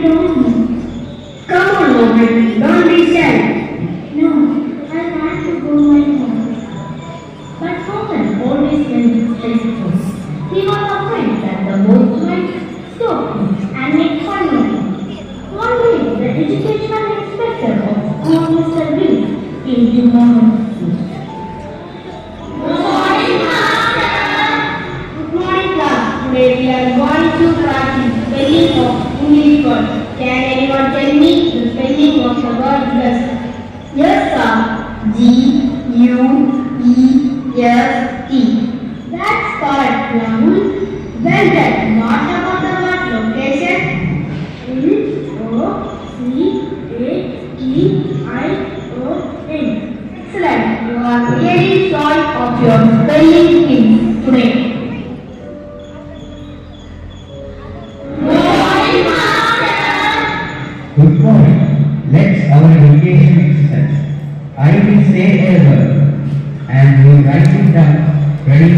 don't know. Come on, Mohan, don't be shy. No, I want to go my home. But Mohan always went straight first. He was afraid that the boys might stop him and make fun of him. One day, the educational inspector of school, Mr. Reed, came to Mohan's school. Today we are going to practice spelling of English words. Can anyone tell me the spelling of the word best? Yes, sir. G-U-E-S-T. That's correct, Rahul. Well done. What about the word location? L-O-C-A-T-I-O-N. Excellent. You are really proud of your spelling skills today. Good morning. Let's our education exercise. I will say a word and you write it down. Ready?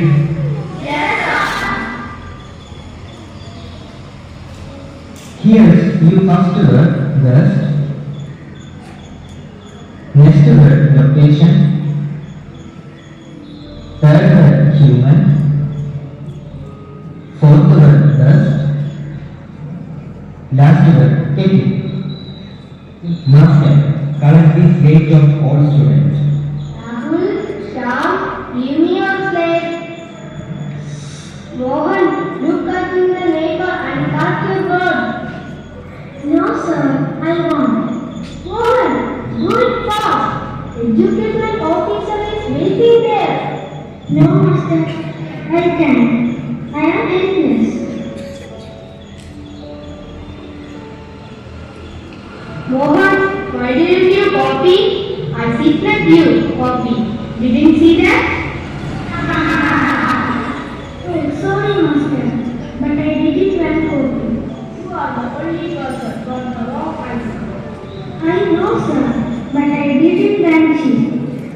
Here's you first word, dust. Next word, location. Third word, human. Fourth word, dust. Last word, kettle. Master, collect this weight of all students. Rahul, Shyam, give me your slate. Mohan, look at in the neighbor and cut your bird. No, sir, I won't. Mohan, do it fast. Educational officer is waiting there. No, master, I can't. I am helpless. Mohan, why didn't you copy? I secret you copy. Didn't see that? Oh, sorry, master, but I didn't want copy. You are the only person from the wrong answer. I know, sir, but I didn't want you.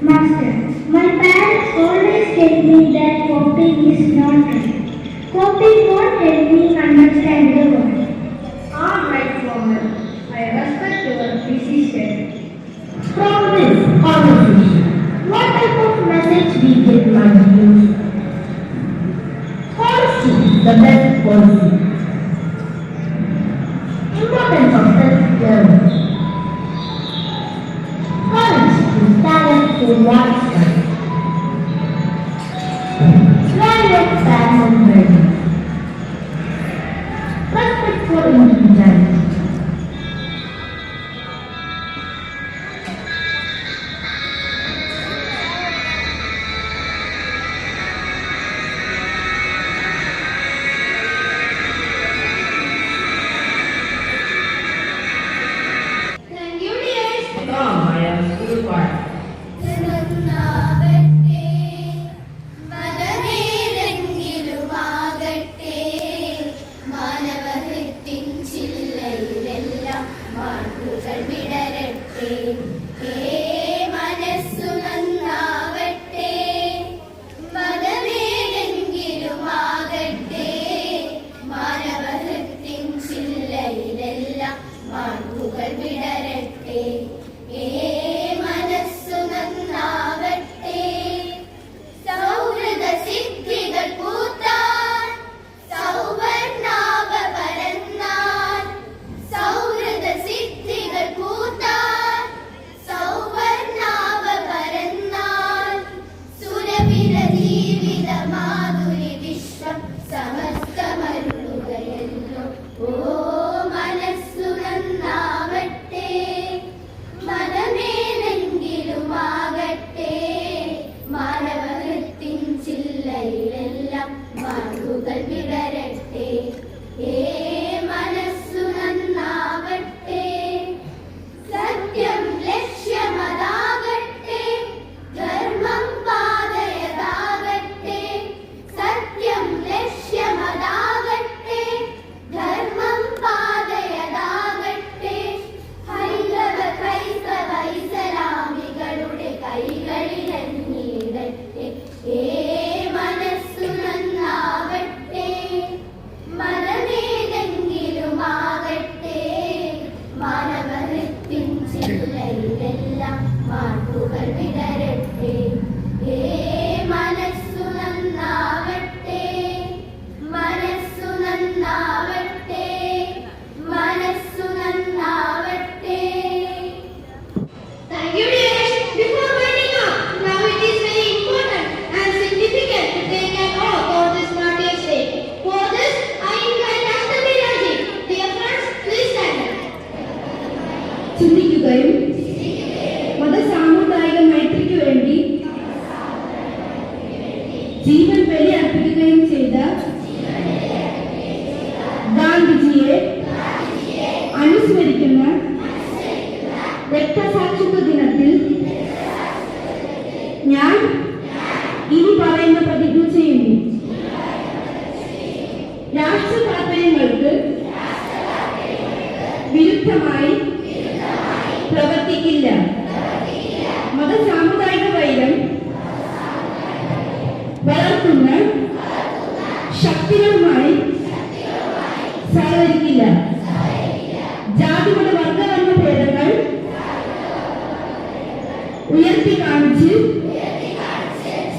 Master, my parents always tell me that copying is not right. Copying won't help me understand the word. All right, Mohan. I respect your decision. From this conversation, what type of message we get might use? Honesty, the best policy. Importance of self-development. Courage is talent for one's life. Value of facts and values. Respect for individuality. സൗഹൃദ സിദ്ധികൾ പൂത്താൻ സൗവ ചിന്തിക്കുകയും മതസാമുദായിക മൈത്രിക്ക് വേണ്ടി ജീവൻ ബലിയർപ്പിക്കുകയും ചെയ്ത ഗാന്ധിജിയെ അനുസ്മരിക്കുന്ന രക്തസാക്ഷിത്വ ദിനത്തിൽ ഞാൻ ഇനി പറയുന്ന പ്രതിജ്ഞ ചെയ്യുന്നു. രാഷ്ട്ര താൽപര്യങ്ങൾക്ക് വിരുദ്ധമായി പ്രവർത്തിക്കില്ല. മതസാമുദായിക വൈരം വളർത്തുന്ന ശക്തികളുമായി സഹകരിക്കില്ല. ജാതിമത വർഗവർണ്ണ ഭേദങ്ങൾ ഉയർത്തി കാണിച്ച്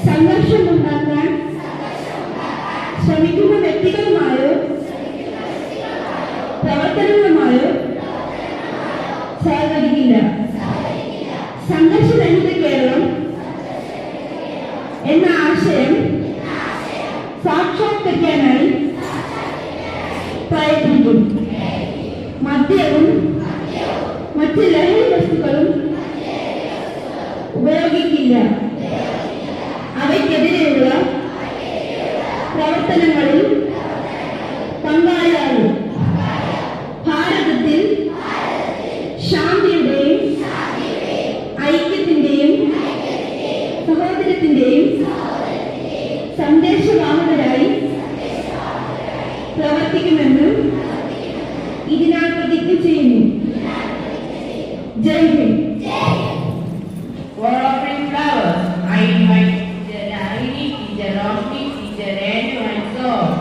സംഘർഷമുണ്ടാക്കാൻ ശ്രമിക്കുന്ന വ്യക്തികളുമായോ പ്രവർത്തനങ്ങളുമായോ സഹകരിക്കില്ല. സംഘർഷരഹിത കേരളം എന്ന ആശയം സാക്ഷാത്കരിക്കാനായി പ്രയത്നിക്കും. മദ്യവും മറ്റ് ലഹരി വസ്തുക്കളും ഉപയോഗിക്കില്ല. അവയ്ക്കെതിരെയുള്ള പ്രവർത്തനങ്ങളിൽ പങ്കാളിയാകും. ഭാരതത്തിൽ ശാന്തിയുടെയും ഐക്യത്തിന്റെയും സഹോദരത്തിന്റെയും സന്ദേശവാഹകരായി പ്രവർത്തിക്കുമെന്ന് ഇതിനാൽ പ്രതിജ്ഞ ചെയ്യുന്നു. ജയ് Hind. For offering flowers, I invite Teacher Nalini, Teacher Roshni, Teacher Renu and so on.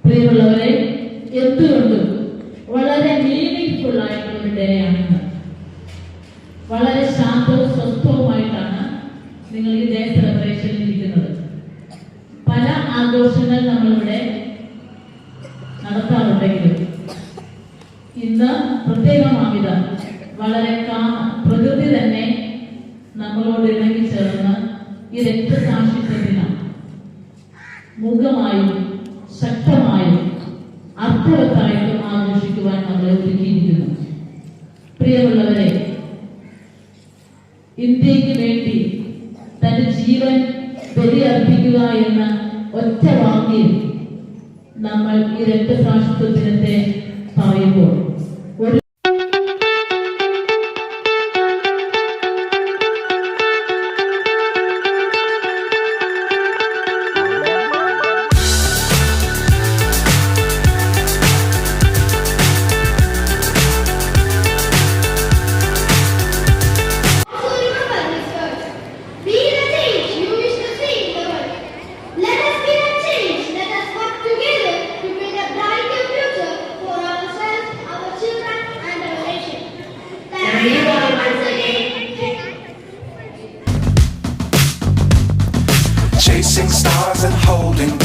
പ്രിയമുള്ളവരെ, എന്തുകൊണ്ടും വളരെ മീനിങ് ഫുൾ ആയിട്ടുള്ള ഒരു ഡേ ആണ്. വളരെ ശാന്തവും സ്വസ്ഥവുമായിട്ടാണ് നിങ്ങൾ ഈ ഡേ സെലിബ്രേഷനിൽ ഇരിക്കുന്നത്. പല ആഘോഷങ്ങൾ നമ്മളിവിടെ നടത്താറുണ്ടെങ്കിലും ഇന്ന് പ്രത്യേകമാവിധം വളരെ പ്രകൃതി തന്നെ നമ്മളോട് ഇണങ്ങിച്ചേർന്ന് ഈ രക്തസാക്ഷിത്വ ദിനം മുഖമായും ശക്തമായും അർത്ഥവത്തായിട്ടും ആഘോഷിക്കുവാൻ നമ്മളെ ഒരുക്കിയിരിക്കുന്നു. പ്രിയമുള്ളവരെ, ഇന്ത്യക്ക് വേണ്ടി തന്റെ ജീവൻ ബലിയർപ്പിക്കുക എന്ന ഒറ്റ വാക്കിൽ നമ്മൾ ഈ രക്തസാക്ഷിത്വ ദിനത്തെ പറയുമ്പോൾ ഒരു chasing stars and holding